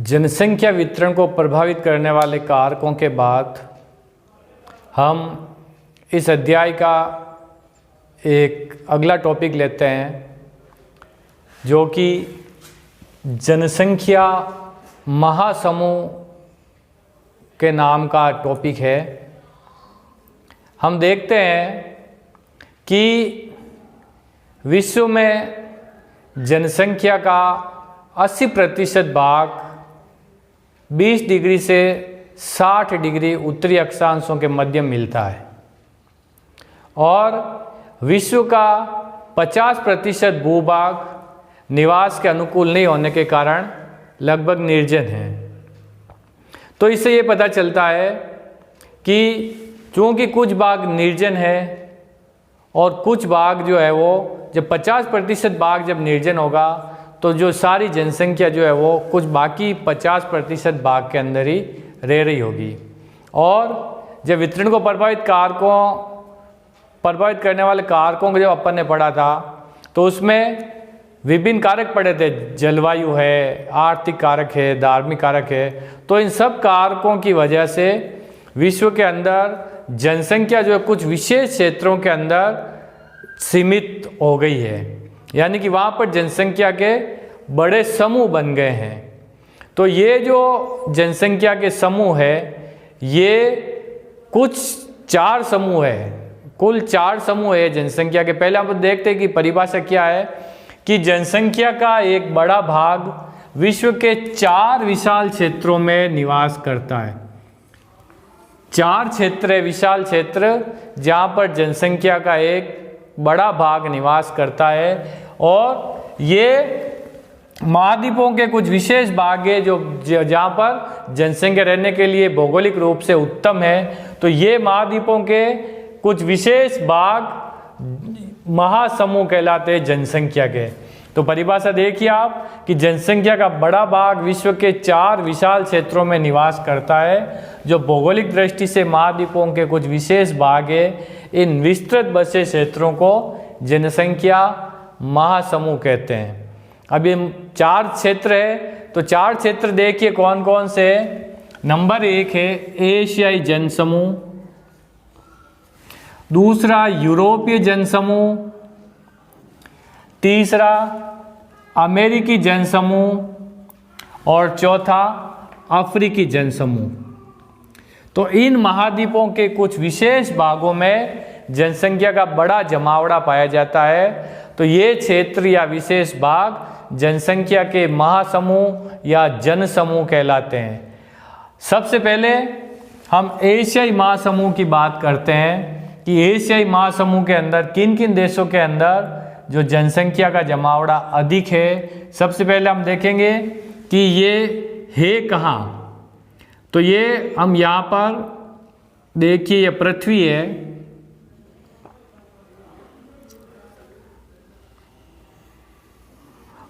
जनसंख्या वितरण को प्रभावित करने वाले कारकों के बाद हम इस अध्याय का एक अगला टॉपिक लेते हैं जो कि जनसंख्या महासमूह के नाम का टॉपिक है। हम देखते हैं कि विश्व में जनसंख्या का 80% भाग 20 डिग्री से 60 डिग्री उत्तरी अक्षांशों के मध्य मिलता है और विश्व का 50% भूभाग निवास के अनुकूल नहीं होने के कारण लगभग निर्जन है। तो इससे ये पता चलता है कि चूँकि कुछ भाग निर्जन है और कुछ भाग जो है वो जब 50% भाग जब निर्जन होगा तो जो सारी जनसंख्या जो है वो कुछ बाकी 50% भाग के अंदर ही रह रही होगी। और जब वितरण को प्रभावित करने वाले कारकों को जब अपन ने पढ़ा था तो उसमें विभिन्न कारक पढ़े थे, जलवायु है, आर्थिक कारक है, धार्मिक कारक है। तो इन सब कारकों की वजह से विश्व के अंदर जनसंख्या जो है कुछ विशेष क्षेत्रों के अंदर सीमित हो गई है, यानी कि वहाँ पर जनसंख्या के बड़े समूह बन गए हैं। तो ये जो जनसंख्या के समूह है ये कुछ 4 समूह है, कुल 4 समूह है जनसंख्या के। पहले हम देखते हैं कि परिभाषा क्या है कि जनसंख्या का एक बड़ा भाग विश्व के 4 विशाल क्षेत्रों में निवास करता है। 4 क्षेत्र है, विशाल क्षेत्र, जहाँ पर जनसंख्या का एक बड़ा भाग निवास करता है। और ये महाद्वीपों के कुछ विशेष भाग है जो जहाँ पर जनसंख्या रहने के लिए भौगोलिक रूप से उत्तम है। तो ये महाद्वीपों के कुछ विशेष भाग महासमूह कहलाते हैं जनसंख्या के। तो परिभाषा देखिए आप कि जनसंख्या का बड़ा भाग विश्व के 4 विशाल क्षेत्रों में निवास करता है जो भौगोलिक दृष्टि से महाद्वीपों के कुछ विशेष भाग है। इन विस्तृत बसे क्षेत्रों को जनसंख्या महासमूह कहते हैं। अब ये 4 क्षेत्र है तो 4 क्षेत्र देखिए कौन कौन से है। नंबर 1 है एशियाई जनसमूह, दूसरा यूरोपीय जनसमूह, तीसरा अमेरिकी जनसमूह और चौथा अफ्रीकी जनसमूह। तो इन महाद्वीपों के कुछ विशेष भागों में जनसंख्या का बड़ा जमावड़ा पाया जाता है। तो ये क्षेत्र या विशेष भाग जनसंख्या के महासमूह या जनसमूह कहलाते हैं। सबसे पहले हम एशियाई महासमूह की बात करते हैं कि एशियाई महासमूह के अंदर किन किन देशों के अंदर जो जनसंख्या का जमावड़ा अधिक है। सबसे पहले हम देखेंगे कि ये है कहाँ। तो ये हम यहाँ पर देखिए, ये पृथ्वी है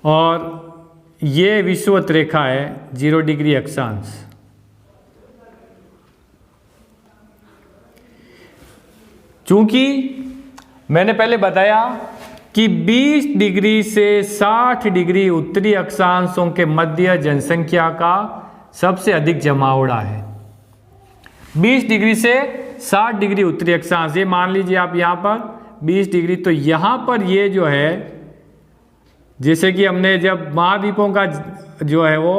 और ये विषुवत रेखा है 0 डिग्री अक्षांश। चूंकि मैंने पहले बताया कि 20 डिग्री से 60 डिग्री उत्तरी अक्षांशों के मध्य जनसंख्या का सबसे अधिक जमावड़ा है। 20 डिग्री से 60 डिग्री उत्तरी अक्षांश, ये मान लीजिए आप यहाँ पर 20 डिग्री। तो यहाँ पर ये जो है, जैसे कि हमने जब महाद्वीपों का जो है वो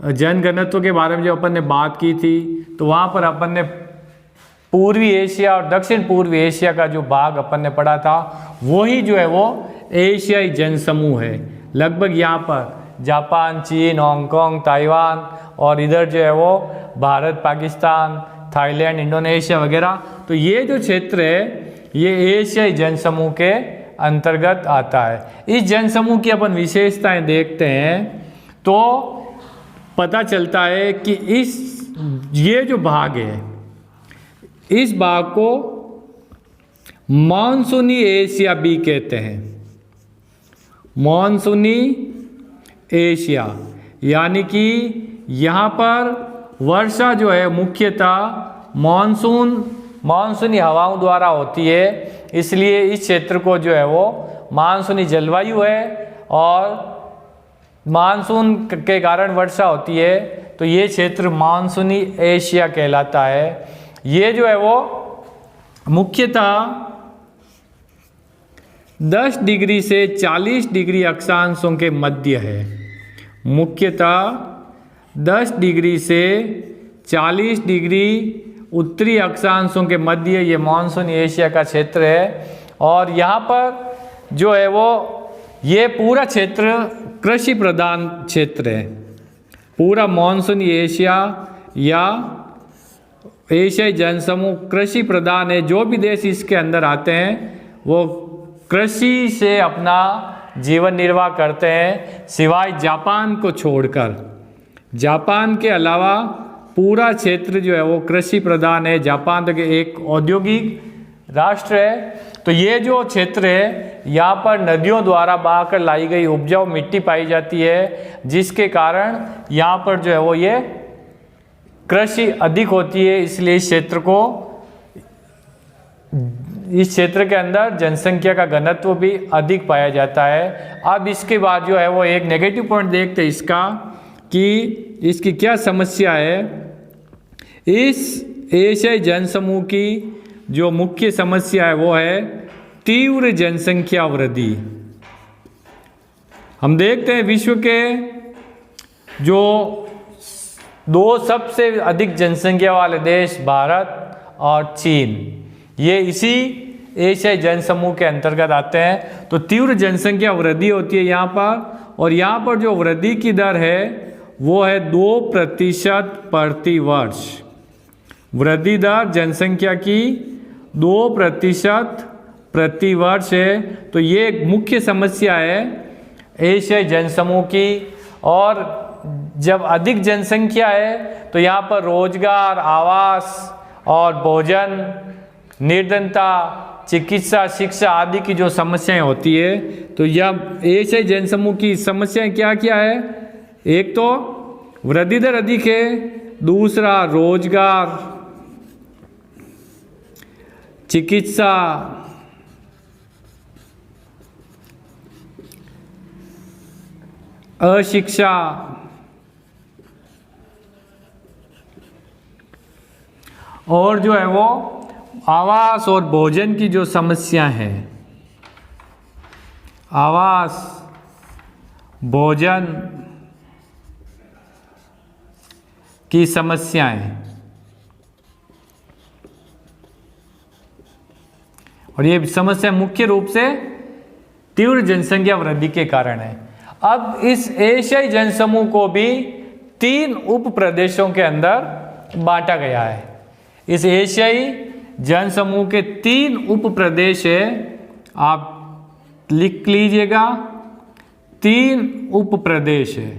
जनघनत्व के बारे में जो अपन ने बात की थी तो वहाँ पर अपन ने पूर्वी एशिया और दक्षिण पूर्वी एशिया का जो भाग अपन ने पढ़ा था वही जो है वो एशियाई जनसमूह है। लगभग यहाँ पर जापान, चीन, हांगकांग, ताइवान और इधर जो है वो भारत, पाकिस्तान, थाईलैंड, इंडोनेशिया वगैरह। तो ये जो क्षेत्र है ये एशियाई जनसमूह के अंतर्गत आता है। इस जनसमूह की अपन विशेषताएं देखते हैं तो पता चलता है कि ये जो भाग है इस भाग को मानसूनी एशिया भी कहते हैं। मानसूनी एशिया यानी कि यहाँ पर वर्षा जो है मुख्यतः मानसूनी हवाओं द्वारा होती है, इसलिए इस क्षेत्र को जो है वो मानसूनी जलवायु है। और मानसून के कारण वर्षा होती है, तो ये क्षेत्र मानसूनी एशिया कहलाता है। ये जो है वो मुख्यतः 10 डिग्री से 40 डिग्री अक्षांशों के मध्य है। मुख्यतः 10 डिग्री से 40 डिग्री उत्तरी अक्षांशों के मध्य ये मानसूनी एशिया का क्षेत्र है। और यहाँ पर जो है वो ये पूरा क्षेत्र कृषि प्रधान क्षेत्र है। पूरा मानसूनी एशिया या एशियाई जनसमूह कृषि प्रधान है। जो भी देश इसके अंदर आते हैं वो कृषि से अपना जीवन निर्वाह करते हैं, सिवाय जापान को छोड़कर। जापान के अलावा पूरा क्षेत्र जो है वो कृषि प्रधान है। जापान तो एक औद्योगिक राष्ट्र है। तो ये जो क्षेत्र है यहाँ पर नदियों द्वारा बहाकर लाई गई उपजाऊ मिट्टी पाई जाती है, जिसके कारण यहाँ पर जो है वो ये कृषि अधिक होती है। इसलिए इस क्षेत्र के अंदर जनसंख्या का घनत्व भी अधिक पाया जाता है। अब इसके बाद जो है वो एक नेगेटिव पॉइंट देखते हैं इसका, कि इसकी क्या समस्या है। इस एशियाई जनसमूह की जो मुख्य समस्या है वो है तीव्र जनसंख्या वृद्धि। हम देखते हैं विश्व के जो 2 सबसे अधिक जनसंख्या वाले देश भारत और चीन, ये इसी एशियाई जनसमूह के अंतर्गत आते हैं। तो तीव्र जनसंख्या वृद्धि होती है यहाँ पर, और यहाँ पर जो वृद्धि की दर है वो है 2% प्रति वर्ष। वृद्धि दर जनसंख्या की 2% प्रति वर्ष है। तो ये एक मुख्य समस्या है एशियाई जनसमूह की। और जब अधिक जनसंख्या है तो यहाँ पर रोजगार, आवास और भोजन, निर्धनता, चिकित्सा, शिक्षा आदि की जो समस्याएं होती है, तो यह एशियाई जनसमूह की समस्याएं क्या क्या है। एक तो वृद्धि दर अधिक है, दूसरा रोजगार, चिकित्सा, अशिक्षा, और जो है वो आवास और भोजन की जो समस्या है, आवास, भोजन की समस्याएं, और ये समस्या मुख्य रूप से तीव्र जनसंख्या वृद्धि के कारण है। अब इस एशियाई जनसमूह को भी 3 उप प्रदेशों के अंदर बांटा गया है। इस एशियाई जनसमूह के 3 उप प्रदेश है, आप लिख लीजिएगा। 3 उप प्रदेश है।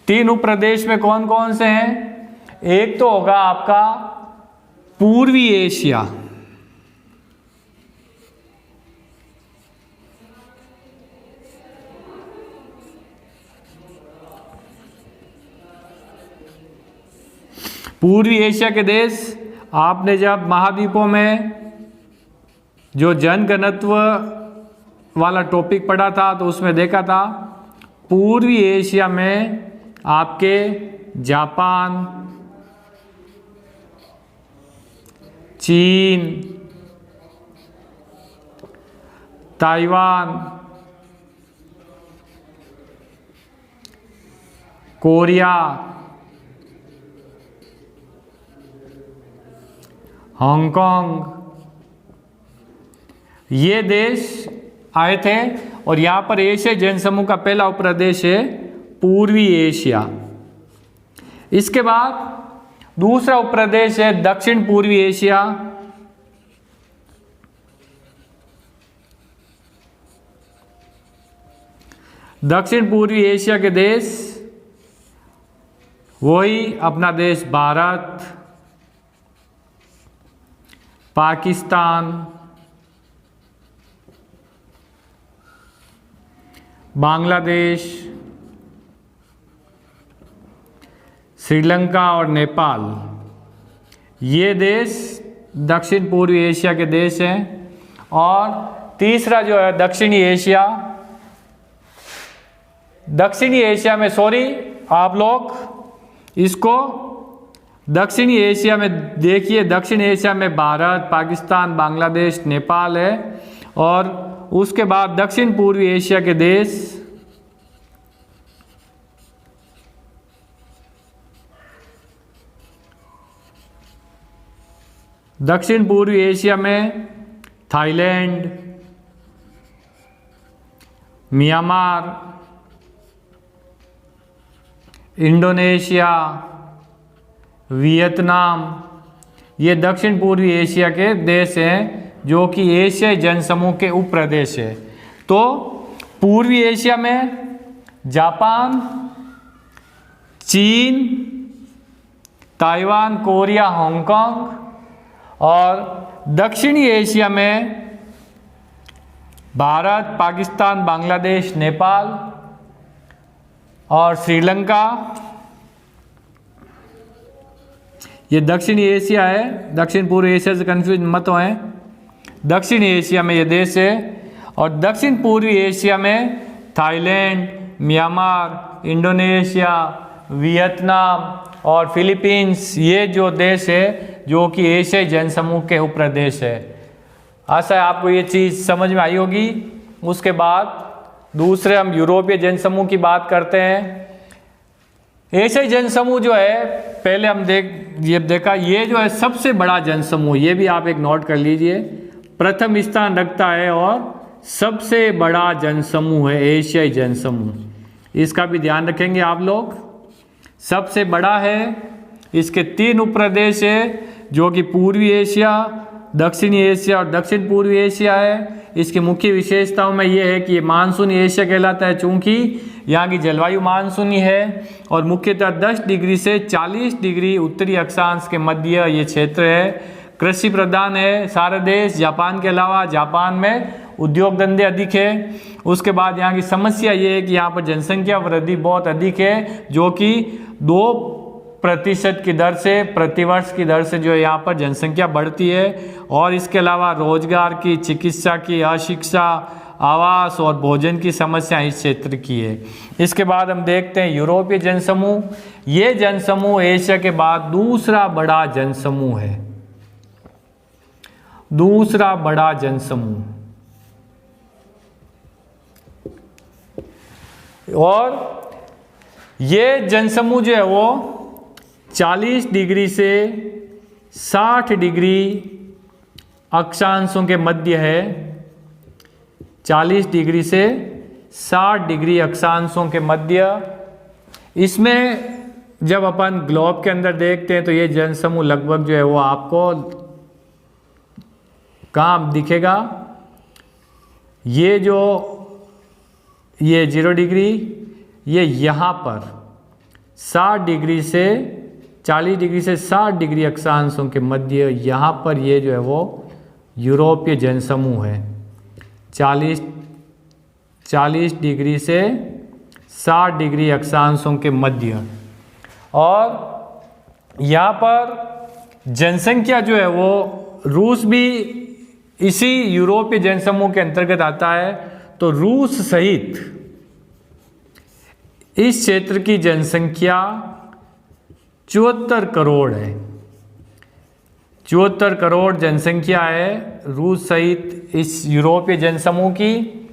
3 उप प्रदेश में कौन कौन से हैं। एक तो होगा आपका पूर्वी एशिया, पूर्वी एशिया के देश। आपने जब महाद्वीपों में जो जनघनत्व वाला टॉपिक पढ़ा था तो उसमें देखा था पूर्वी एशिया में आपके जापान, चीन, ताइवान, कोरिया, हांगकांग, ये देश आए थे। और यहाँ पर एशियाई जनसमूह का पहला उपप्रदेश है पूर्वी एशिया। इसके बाद दूसरा उपप्रदेश है दक्षिण पूर्वी एशिया। दक्षिण पूर्वी एशिया के देश वही अपना देश भारत, पाकिस्तान, बांग्लादेश, श्रीलंका और नेपाल, ये देश दक्षिण पूर्वी एशिया के देश हैं। और तीसरा जो है दक्षिणी एशिया, दक्षिणी एशिया में, सॉरी आप लोग इसको दक्षिणी एशिया में देखिए, दक्षिण एशिया में भारत, पाकिस्तान, बांग्लादेश, नेपाल है, और उसके बाद दक्षिण पूर्वी एशिया के देश, दक्षिण पूर्वी एशिया में थाईलैंड, म्यांमार, इंडोनेशिया, वियतनाम, ये दक्षिण पूर्वी एशिया के देश हैं जो कि एशियाई जनसमूह के उप प्रदेश है। तो पूर्वी एशिया में जापान, चीन, ताइवान, कोरिया, हांगकांग, और दक्षिणी एशिया में भारत, पाकिस्तान, बांग्लादेश, नेपाल और श्रीलंका, ये दक्षिणी एशिया है। दक्षिण पूर्व एशिया से कंफ्यूज मत होए, दक्षिण एशिया में ये देश है। और दक्षिण पूर्वी एशिया में थाईलैंड, म्यांमार, इंडोनेशिया, वियतनाम और फिलीपींस, ये जो देश है जो कि एशियाई जनसमूह के उप प्रदेश है। आशा है आपको ये चीज़ समझ में आई होगी। उसके बाद दूसरे हम यूरोपीय जनसमूह की बात करते हैं। एशियाई जनसमूह जो है, पहले हम देखा ये जो है सबसे बड़ा जनसमूह, ये भी आप एक नोट कर लीजिए, प्रथम स्थान रखता है और सबसे बड़ा जनसमूह है एशियाई जनसमूह। इसका भी ध्यान रखेंगे आप लोग। सबसे बड़ा है, इसके 3 उपप्रदेश है जो कि पूर्वी एशिया, दक्षिणी एशिया और दक्षिण पूर्वी एशिया है। इसकी मुख्य विशेषताओं में ये है कि ये मानसूनी एशिया कहलाता है, चूंकि यहाँ की जलवायु मानसूनी है, और मुख्यतः 10 डिग्री से 40 डिग्री उत्तरी अक्षांश के मध्य ये क्षेत्र है। कृषि प्रधान है सारे देश, जापान के अलावा। जापान में उद्योग धंधे अधिक है। उसके बाद यहाँ की समस्या ये है कि यहाँ पर जनसंख्या वृद्धि बहुत अधिक है, जो कि 2% की दर से, प्रतिवर्ष की दर से जो है यहाँ पर जनसंख्या बढ़ती है। और इसके अलावा रोजगार की, चिकित्सा की, अशिक्षा, आवास और भोजन की समस्या इस क्षेत्र की है। इसके बाद हम देखते हैं यूरोपीय जनसमूह। ये जनसमूह एशिया के बाद दूसरा बड़ा जनसमूह है, दूसरा बड़ा जनसमूह। और ये जनसमूह जो है वो 40 डिग्री से 60 डिग्री अक्षांशों के मध्य है। 40 डिग्री से 60 डिग्री अक्षांशों के मध्य। इसमें जब अपन ग्लोब के अंदर देखते हैं तो ये जनसमूह लगभग जो है वो आपको कहाँ दिखेगा, ये 0 डिग्री, ये यहाँ पर 60 डिग्री से 40 डिग्री से 60 डिग्री अक्षांशों के मध्य, यहाँ पर ये जो है वो यूरोपीय जनसमूह है। 40 डिग्री से 60 डिग्री अक्षांशों के मध्य। और यहाँ पर जनसंख्या जो है वो, रूस भी इसी यूरोपीय जनसमूह के अंतर्गत आता है। तो रूस सहित इस क्षेत्र की जनसंख्या 74 करोड़ है। 74 करोड़ जनसंख्या है रूस सहित इस यूरोपीय जनसमूह की।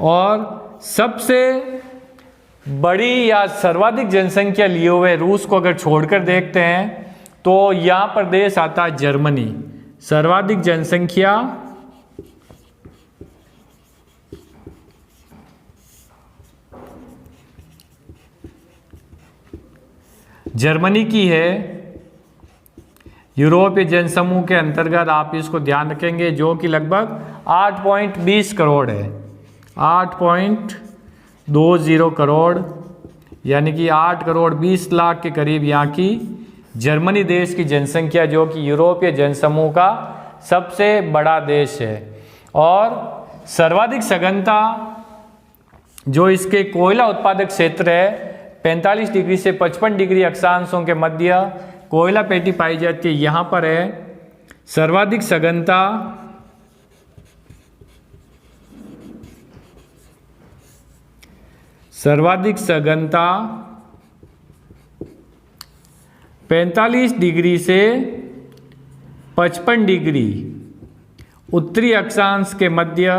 और सबसे बड़ी या सर्वाधिक जनसंख्या लिए हुए रूस को अगर छोड़कर देखते हैं तो यहाँ पर देश आता है जर्मनी। सर्वाधिक जनसंख्या जर्मनी की है। यूरोपीय जनसमूह के अंतर्गत आप इसको ध्यान रखेंगे, जो कि लगभग 8.20 करोड़ है। 8.20 करोड़, यानी कि 8 करोड़ 20 लाख के करीब यहाँ की जर्मनी देश की जनसंख्या, जो कि यूरोपीय जनसमूह का सबसे बड़ा देश है। और सर्वाधिक सघनता जो इसके कोयला उत्पादक क्षेत्र है, 45 डिग्री से 55 डिग्री अक्षांशों के मध्य कोयला पेटी पाई जाती है, यहाँ पर है। सर्वाधिक सघनता सर्वाधिक सघनता 45 डिग्री से 55 डिग्री उत्तरी अक्षांश के मध्य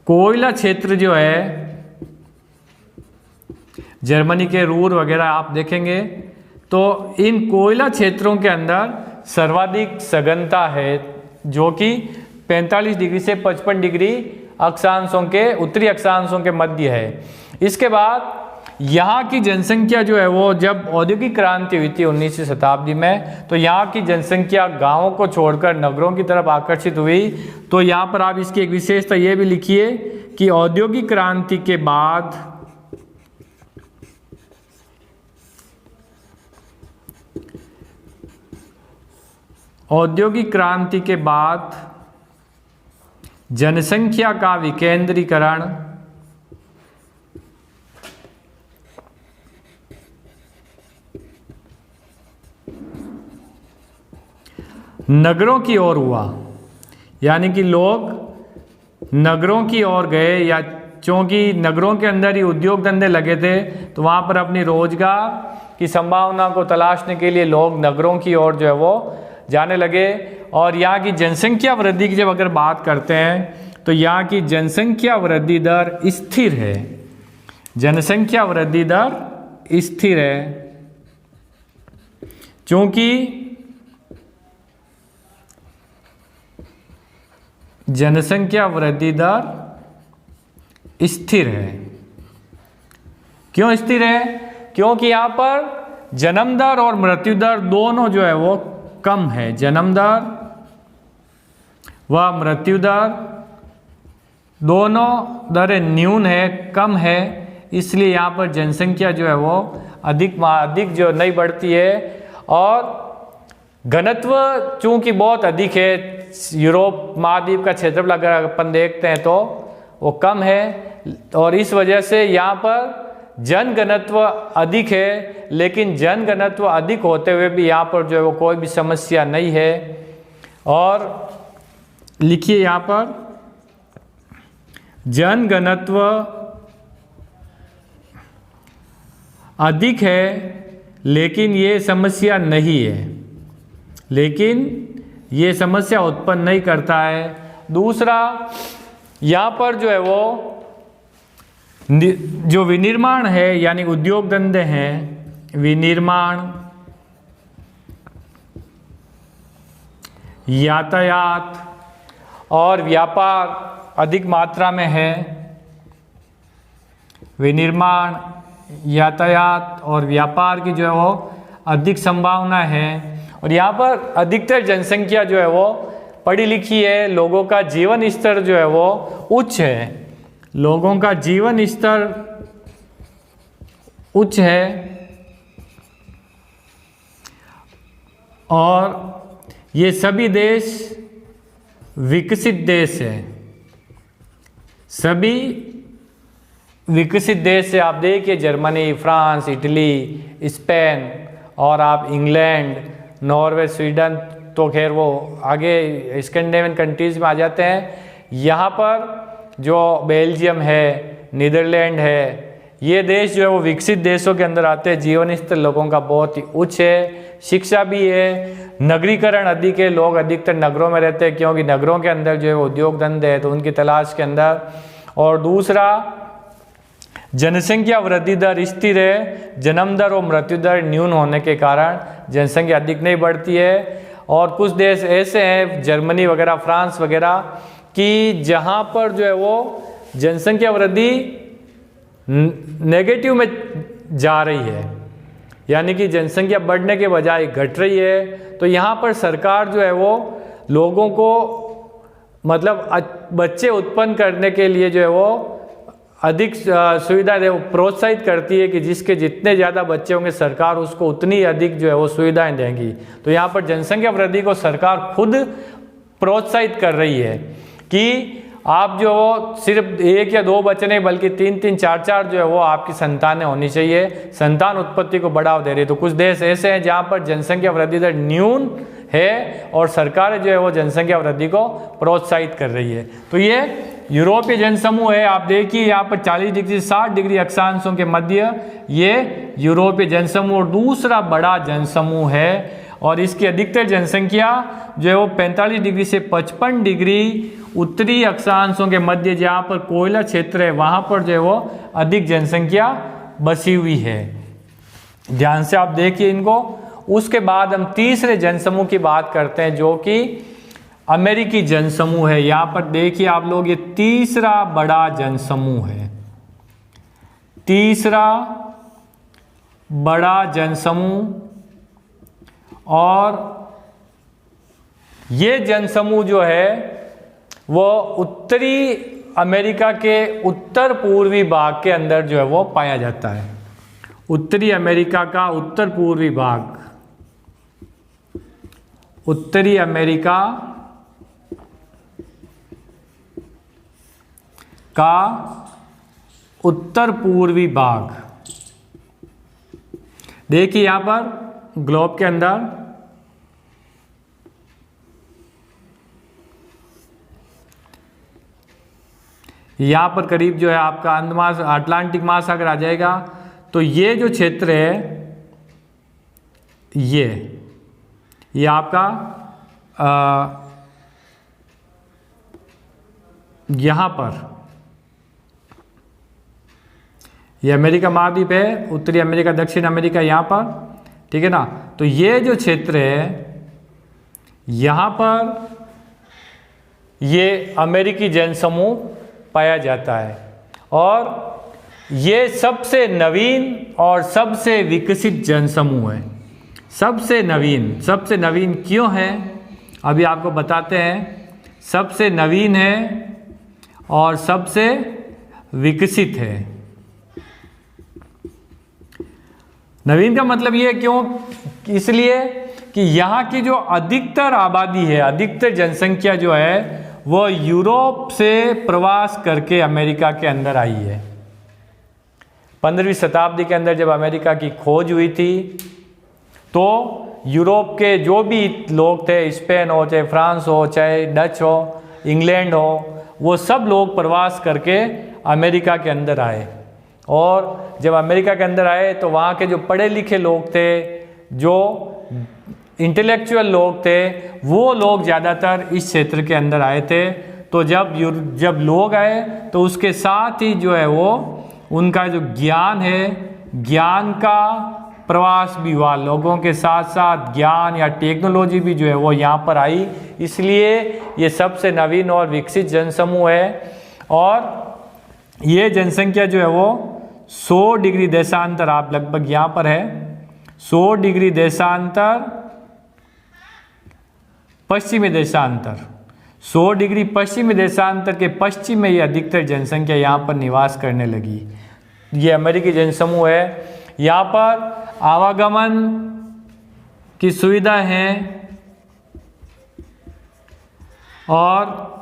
कोयला क्षेत्र जो है, जर्मनी के रूर वगैरह आप देखेंगे तो इन कोयला क्षेत्रों के अंदर सर्वाधिक सघनता है, जो कि 45 डिग्री से 55 डिग्री अक्षांशों के उत्तरी अक्षांशों के मध्य है। इसके बाद यहाँ की जनसंख्या जो है वो जब औद्योगिक क्रांति हुई थी 19वीं शताब्दी में, तो यहाँ की जनसंख्या गांवों को छोड़कर नगरों की तरफ आकर्षित हुई। तो यहाँ पर आप इसकी एक विशेषता ये भी लिखिए कि औद्योगिक क्रांति के बाद जनसंख्या का विकेंद्रीकरण नगरों की ओर हुआ, यानी कि लोग नगरों की ओर गए, या क्योंकि नगरों के अंदर ही उद्योग धंधे लगे थे तो वहाँ पर अपनी रोजगार की संभावना को तलाशने के लिए लोग नगरों की ओर जो है वो जाने लगे। और यहाँ की जनसंख्या वृद्धि की जब अगर बात करते हैं तो यहाँ की जनसंख्या वृद्धि दर स्थिर है, जनसंख्या वृद्धि दर स्थिर है, क्योंकि जनसंख्या वृद्धि दर स्थिर है। क्यों स्थिर है? क्योंकि यहाँ पर जन्म दर और मृत्यु दर दोनों जो है वो कम है, जन्म दर व मृत्यु दर दोनों दरें न्यून है, कम है, इसलिए यहाँ पर जनसंख्या जो है वो अधिक जो नहीं बढ़ती है। और घनत्व चूंकि बहुत अधिक है, यूरोप महाद्वीप का क्षेत्रफल अगर अपन देखते हैं तो वो कम है, और इस वजह से यहाँ पर जन घनत्व अधिक है, लेकिन जन घनत्व अधिक होते हुए भी यहाँ पर जो है वो कोई भी समस्या नहीं है। और लिखिए यहाँ पर जन घनत्व अधिक है लेकिन ये समस्या नहीं है, लेकिन ये समस्या उत्पन्न नहीं करता है। दूसरा, यहाँ पर जो है वो जो विनिर्माण है, यानी उद्योग धंधे हैं, विनिर्माण, यातायात और व्यापार अधिक मात्रा में है। विनिर्माण, यातायात और व्यापार की जो है वो अधिक संभावना है। और यहाँ पर अधिकतर जनसंख्या जो है वो पढ़ी लिखी है, लोगों का जीवन स्तर जो है वो उच्च है, लोगों का जीवन स्तर उच्च है। और ये सभी देश विकसित देश है, सभी विकसित देश है। आप देखिए जर्मनी, फ्रांस, इटली, स्पेन और आप इंग्लैंड, नॉर्वे, स्वीडन, तो खैर वो आगे स्कैंडिनेवियन कंट्रीज में आ जाते हैं। यहाँ पर जो बेल्जियम है, नीदरलैंड है, ये देश जो है वो विकसित देशों के अंदर आते हैं। जीवन स्तर लोगों का बहुत ही उच्च है, शिक्षा भी है, नगरीकरण अधिक है, लोग अधिकतर नगरों में रहते हैं क्योंकि नगरों के अंदर जो है उद्योग धंधे है तो उनकी तलाश के अंदर। और दूसरा, जनसंख्या वृद्धि दर स्थिर है, जन्म दर और मृत्यु दर न्यून होने के कारण जनसंख्या अधिक नहीं बढ़ती है। और कुछ देश ऐसे हैं, जर्मनी वगैरह, फ्रांस वगैरह, कि जहाँ पर जो है वो जनसंख्या वृद्धि नेगेटिव में जा रही है, यानी कि जनसंख्या बढ़ने के बजाय घट रही है। तो यहाँ पर सरकार जो है वो लोगों को मतलब बच्चे उत्पन्न करने के लिए जो है वो अधिक सुविधा प्रोत्साहित करती है कि जिसके जितने ज़्यादा बच्चे होंगे सरकार उसको उतनी अधिक जो है वो सुविधाएं देंगी। तो यहाँ पर जनसंख्या वृद्धि को सरकार खुद प्रोत्साहित कर रही है कि आप जो वो सिर्फ 1 या 2 बच्चे नहीं बल्कि 3-3, 4-4 जो है वो आपकी संतानें होनी चाहिए, संतान उत्पत्ति को बढ़ावा दे रही है। तो कुछ देश ऐसे हैं जहाँ पर जनसंख्या वृद्धि दर न्यून है और सरकार जो है वो जनसंख्या वृद्धि को प्रोत्साहित कर रही है। तो ये यूरोपीय जनसमूह है। आप देखिए यहाँ पर 40 डिग्री से 60 डिग्री अक्षांशों के मध्य ये यूरोपीय जनसमूह दूसरा बड़ा जनसमूह है और इसकी अधिकतर जनसंख्या जो है वो 45 डिग्री से 55 डिग्री उत्तरी अक्षांशों के मध्य जहाँ पर कोयला क्षेत्र है वहाँ पर जो है वो अधिक जनसंख्या बसी हुई है। ध्यान से आप देखिए इनको। उसके बाद हम तीसरे जनसमूह की बात करते हैं जो कि अमेरिकी जनसमूह है। यहाँ पर देखिए आप लोग, ये तीसरा बड़ा जनसमूह है, तीसरा बड़ा जनसमूह। और ये जनसमूह जो है वो उत्तरी अमेरिका के उत्तर पूर्वी भाग के अंदर जो है वो पाया जाता है। उत्तरी अमेरिका का उत्तर पूर्वी भाग, उत्तरी अमेरिका का उत्तर पूर्वी भाग। देखिए यहां पर ग्लोब के अंदर यहां पर करीब जो है आपका अटलांटिक महासागर आ जाएगा। तो ये जो क्षेत्र है ये आपका यहां पर ये अमेरिका महाद्वीप है, उत्तरी अमेरिका, दक्षिण अमेरिका यहाँ पर, ठीक है ना। तो ये जो क्षेत्र है यहाँ पर ये अमेरिकी जनसमूह पाया जाता है और ये सबसे नवीन और सबसे विकसित जनसमूह है। सबसे नवीन क्यों है अभी आपको बताते हैं। सबसे नवीन है और सबसे विकसित है। नवीन का मतलब ये क्यों, इसलिए कि यहाँ की जो अधिकतर आबादी है, अधिकतर जनसंख्या जो है वो यूरोप से प्रवास करके अमेरिका के अंदर आई है। 15वीं शताब्दी के अंदर जब अमेरिका की खोज हुई थी तो यूरोप के जो भी लोग थे, स्पेन हो चाहे फ्रांस हो चाहे डच हो इंग्लैंड हो, वो सब लोग प्रवास करके अमेरिका के अंदर आए। और जब अमेरिका के अंदर आए तो वहाँ के जो पढ़े लिखे लोग थे, जो इंटेलेक्चुअल लोग थे, वो लोग ज़्यादातर इस क्षेत्र के अंदर आए थे। तो जब लोग आए तो उसके साथ ही जो है वो उनका जो ज्ञान है, ज्ञान का प्रवास भी हुआ। लोगों के साथ साथ ज्ञान या टेक्नोलॉजी भी जो है वो यहाँ पर आई। इसलिए ये सबसे नवीन और विकसित जनसमूह है। और ये जनसंख्या जो है वो 100 डिग्री देशांतर, आप लगभग यहाँ पर है 100 डिग्री देशांतर, पश्चिमी देशांतर, 100 डिग्री पश्चिमी देशांतर के पश्चिम में ये अधिकतर जनसंख्या यहाँ पर निवास करने लगी। ये अमेरिकी जनसमूह है। यहाँ पर आवागमन की सुविधा है और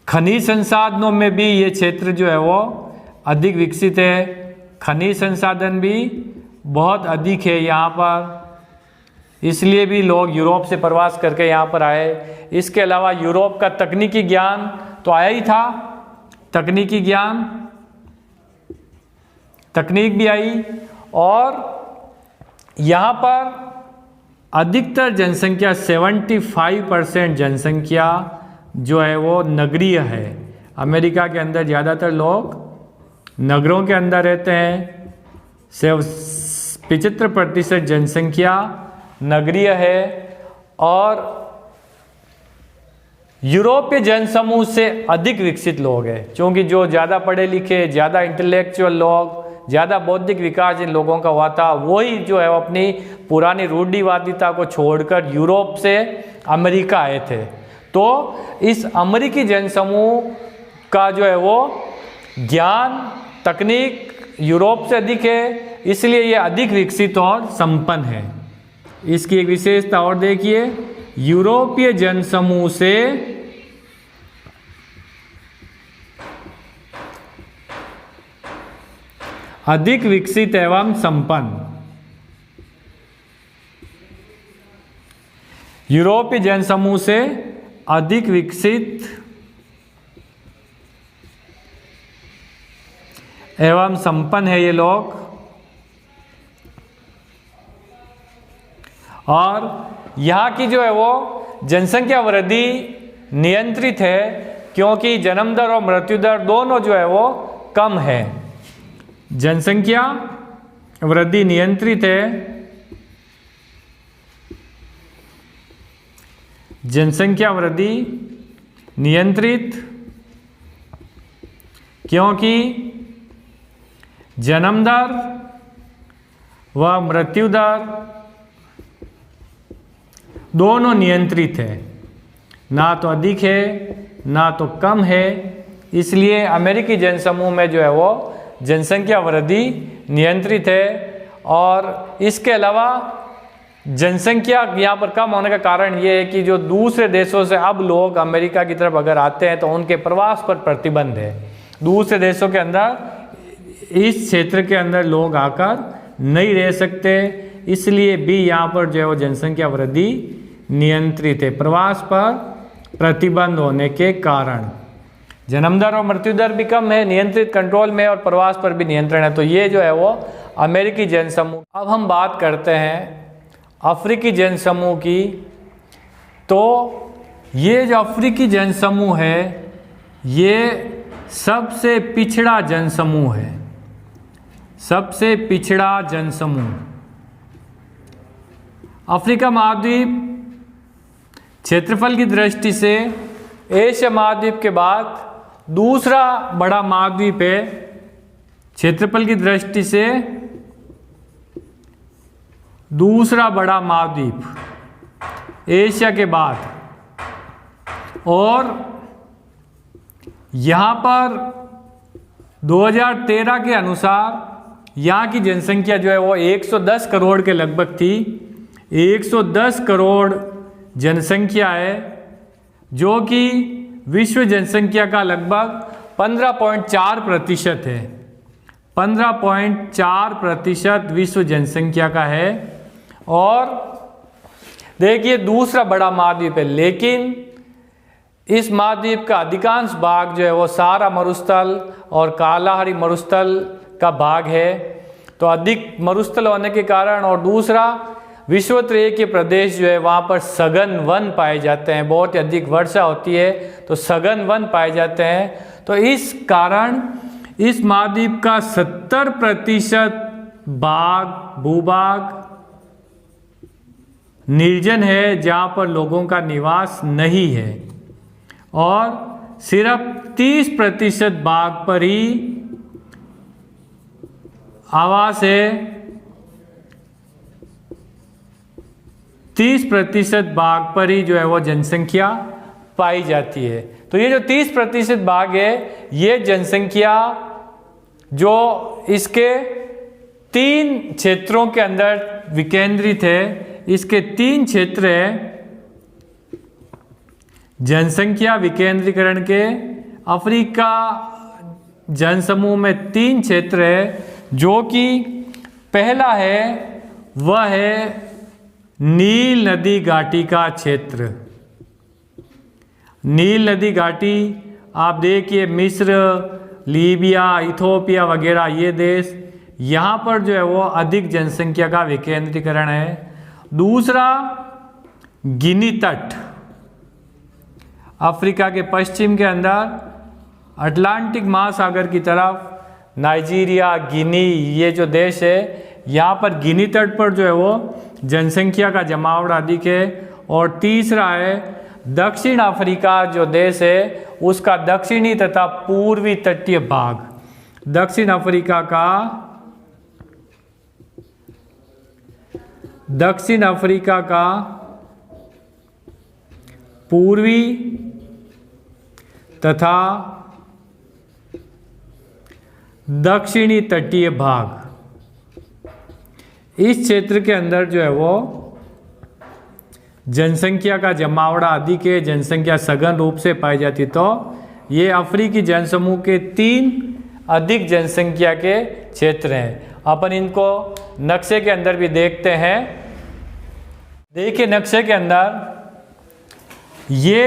खनिज संसाधनों में भी ये क्षेत्र जो है वो अधिक विकसित है। खनिज संसाधन भी बहुत अधिक है यहाँ पर, इसलिए भी लोग यूरोप से प्रवास करके यहाँ पर आए। इसके अलावा यूरोप का तकनीकी ज्ञान तो आया ही था, तकनीकी ज्ञान, तकनीक भी आई। और यहाँ पर अधिकतर जनसंख्या 75% जनसंख्या जो है वो नगरीय है। अमेरिका के अंदर ज़्यादातर लोग नगरों के अंदर रहते हैं। 75% जनसंख्या नगरीय है। और यूरोपीय जनसमूह से अधिक विकसित लोग हैं, क्योंकि जो ज़्यादा पढ़े लिखे, ज़्यादा इंटेलेक्चुअल लोग, ज़्यादा बौद्धिक विकास जिन लोगों का हुआ था, वही जो है वो अपनी पुरानी रूढ़िवादिता को छोड़कर यूरोप से अमेरिका आए थे। तो इस अमेरिकी जनसमूह का जो है वो ज्ञान, तकनीक यूरोप से अधिक है, इसलिए ये अधिक विकसित और संपन्न है। इसकी एक विशेषता और देखिए, यूरोपीय जनसमूह से अधिक विकसित एवं संपन्न। यूरोपीय जनसमूह से अधिक विकसित एवं संपन्न है ये लोग। और यहाँ की जो है वो जनसंख्या वृद्धि नियंत्रित है, क्योंकि जन्म दर और मृत्यु दर दोनों जो है वो कम है। जनसंख्या वृद्धि नियंत्रित है, जनसंख्या वृद्धि नियंत्रित, क्योंकि जन्म दर व मृत्यु दर दोनों नियंत्रित है, ना तो अधिक है ना तो कम है। इसलिए अमेरिकी जनसमूह में जो है वो जनसंख्या वृद्धि नियंत्रित है। और इसके अलावा जनसंख्या यहाँ पर कम होने का कारण ये है कि जो दूसरे देशों से अब लोग अमेरिका की तरफ अगर आते हैं तो उनके प्रवास पर प्रतिबंध है। दूसरे देशों के अंदर इस क्षेत्र के अंदर लोग आकर नहीं रह सकते, इसलिए भी यहाँ पर जो है वो जनसंख्या वृद्धि नियंत्रित है, प्रवास पर प्रतिबंध होने के कारण। जन्म दर और मृत्यु दर भी कम है, नियंत्रित कंट्रोल में, और प्रवास पर भी नियंत्रण है। तो ये जो है वो अमेरिकी जनसमूह। अब हम बात करते हैं अफ्रीकी जनसमूह की। तो ये जो अफ्रीकी जनसमूह है ये सबसे पिछड़ा जनसमूह है, सबसे पिछड़ा जनसमूह। अफ्रीका महाद्वीप क्षेत्रफल की दृष्टि से एशिया महाद्वीप के बाद दूसरा बड़ा महाद्वीप है। क्षेत्रफल की दृष्टि से दूसरा बड़ा महाद्वीप एशिया के बाद। और यहाँ पर 2013 के अनुसार यहाँ की जनसंख्या जो है वो 110 करोड़ के लगभग थी। 110 करोड़ जनसंख्या है, जो कि विश्व जनसंख्या का लगभग 15.4% है। 15.4% विश्व जनसंख्या का है। और देखिए दूसरा बड़ा महाद्वीप है, लेकिन इस महाद्वीप का अधिकांश भाग जो है वो सारा मरुस्थल और कालाहारी मरुस्थल का भाग है। तो अधिक मरुस्थल होने के कारण, और दूसरा विश्वोत्तरीय के प्रदेश जो है वहाँ पर सघन वन पाए जाते हैं, बहुत ही अधिक वर्षा होती है तो सघन वन पाए जाते हैं। तो इस कारण इस महाद्वीप का 70% भाग भूभाग निर्जन है, जहाँ पर लोगों का निवास नहीं है, और सिर्फ 30% भाग पर ही आवास है। 30% भाग पर ही जो है वो जनसंख्या पाई जाती है। तो ये जो 30% भाग है, ये जनसंख्या जो इसके 3 क्षेत्रों के अंदर विकेंद्रित है। इसके 3 क्षेत्र है जनसंख्या विकेंद्रीकरण के। अफ्रीका जनसमूह में 3 क्षेत्र है, जो कि पहला है वह है नील नदी घाटी का क्षेत्र। नील नदी घाटी आप देखिए, मिस्र, लीबिया, इथोपिया वगैरह ये देश, यहाँ पर जो है वो अधिक जनसंख्या का विकेंद्रीकरण है। दूसरा गिनी तट, अफ्रीका के पश्चिम के अंदर अटलांटिक महासागर की तरफ नाइजीरिया, गिनी, ये जो देश है, यहाँ पर गिनी तट पर जो है वो जनसंख्या का जमावड़ा अधिक है। और तीसरा है दक्षिण अफ्रीका जो देश है, उसका दक्षिणी तथा पूर्वी तटीय भाग। दक्षिण अफ्रीका का पूर्वी तथा दक्षिणी तटीय भाग, इस क्षेत्र के अंदर जो है वो जनसंख्या का जमावड़ा अधिक है, जनसंख्या सघन रूप से पाई जाती। तो ये अफ्रीकी जनसमूह के 3 अधिक जनसंख्या के क्षेत्र हैं। अपन इनको नक्शे के अंदर भी देखते हैं। देखिए नक्शे के अंदर ये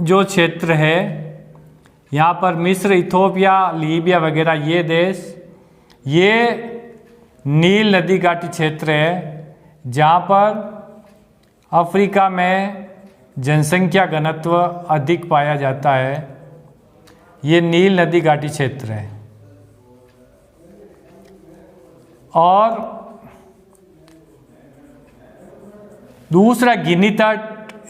जो क्षेत्र है, यहाँ पर मिस्र, इथोपिया, लीबिया वगैरह ये देश, ये नील नदी घाटी क्षेत्र है जहाँ पर अफ्रीका में जनसंख्या घनत्व अधिक पाया जाता है। ये नील नदी घाटी क्षेत्र है। और दूसरा गिनी तट,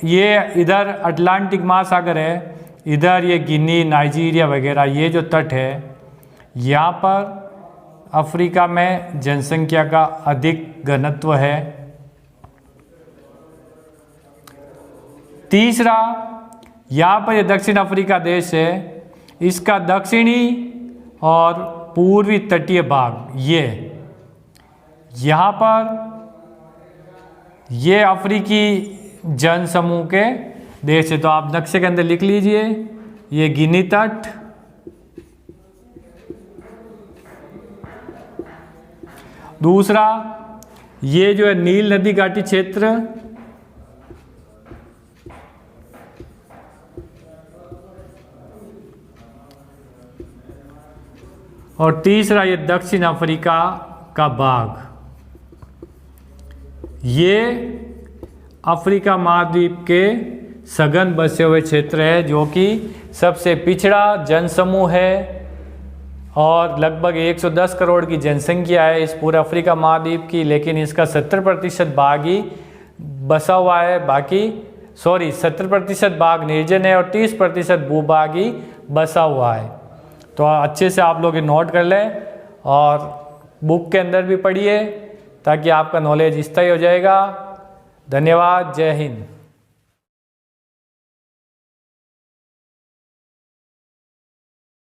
ये इधर अटलांटिक महासागर है, इधर ये गिनी, नाइजीरिया वगैरह ये जो तट है, यहाँ पर अफ्रीका में जनसंख्या का अधिक घनत्व है। तीसरा, यहाँ पर ये दक्षिण अफ्रीका देश है, इसका दक्षिणी और पूर्वी तटीय भाग, ये यहाँ पर ये अफ्रीकी जन समूह के देश है। तो आप नक्शे के अंदर लिख लीजिए, ये गिनी तट, दूसरा ये जो है नील नदी घाटी क्षेत्र, और तीसरा ये दक्षिण अफ्रीका का भाग। ये अफ्रीका महाद्वीप के सघन बसे हुए क्षेत्र है, जो कि सबसे पिछड़ा जनसमूह है और लगभग 110 करोड़ की जनसंख्या है इस पूरे अफ्रीका महाद्वीप की। लेकिन इसका 70% भाग ही बसा हुआ है, बाकी 70% भाग निर्जन है और 30% भूभाग ही बसा हुआ है। तो अच्छे से आप लोग नोट कर लें और बुक के अंदर भी पढ़िए ताकि आपका नॉलेज स्थायी हो जाएगा। धन्यवाद। जय हिंद।